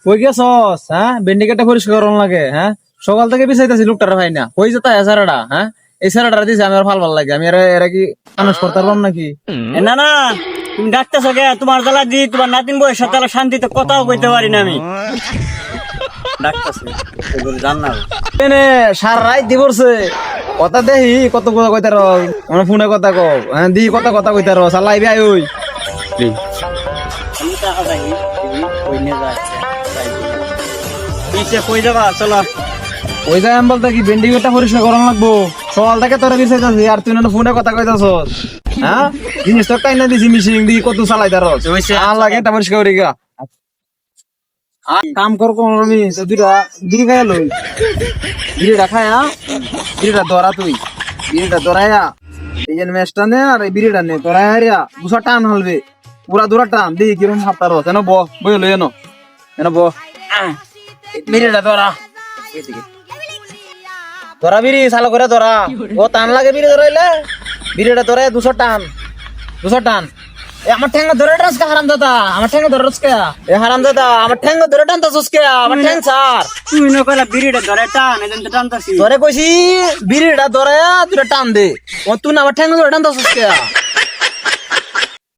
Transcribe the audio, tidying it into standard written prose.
কই গেছস? হ্যাঁ, ভেন্ডি কেটে পরিষ্কার করন লাগে। হ্যাঁ, সকাল থেকে বিছাইতেছি লোকটার ভাই না, কই যেতা এসারাটা? হ্যাঁ, এই সারাটা দিছে আমার ভাল লাগে। আমি এরা কি মানুষ করতে পারলাম নাকি? না না, তুমি ডাকতেছো কে? তোমার জ্বালা দি তোমার নাতিন বয়স সাথে শান্তিতে কথাও কইতে পারি না আমি। ডাকতেছি জান্নাল এনে সার রাত দিবরছে কথা দেহি কত কথা কইতার আমার ফোনে কথা কও। হ্যাঁ, দি কত কথা কইতার সালাই ভাই ওই আমি টাকা যাই কই নিয়ে যাচ্ছে পিছে কই যাবা চলো। ওই যায় আমি বলতে কি ভেন্ডি কেটে পরিষ্কার করন লাগবো। সকাল থেকে তোরা বিছাইতেছি আর তুই না ফোনে কথা কইতাছস। হ্যাঁ, জিনিস তো কাইনা দিছি মিশিং দি কত চালাই তার লাগে এটা পরিষ্কার করি গা। কাম কর কোন আমি তো দুইটা বিড়ি খাই লই, বিড়িটা খায়া বিড়িটা ধরা তুই বিড়িটা ধরাইয়া এই যে মেশটা নে আর এই বিড়িটা নে ধরাই হারিয়া দুশো টান হলবে পুরা দূরা টান দি কিরম হাতার এনো বই লই এনো এনো বিড়িটা ধরা ধরা বিড়ি চালু করে ধরা ও টান লাগে বিড়ি ধরাইলে বিড়িটা ধরাই দুশো টান আমার ঠ্যাঙ্গা ধরে টানস কে হারাম দাদা আমার ঠ্যাঙ্গা ধরে টানস কে এ হারাম দাদা আমার ঠ্যাঙ্গা ধরে টানতাছস কে আমার ঠ্যাং ছাড় তুমি না কইলা বিড়িটা ধরে টান এদিন তো টানতাছি ধরে কইছি বিড়িটা ধরে তুই টান দে ও তুই না আমার ঠ্যাঙ্গা ধরে টানতাছস কে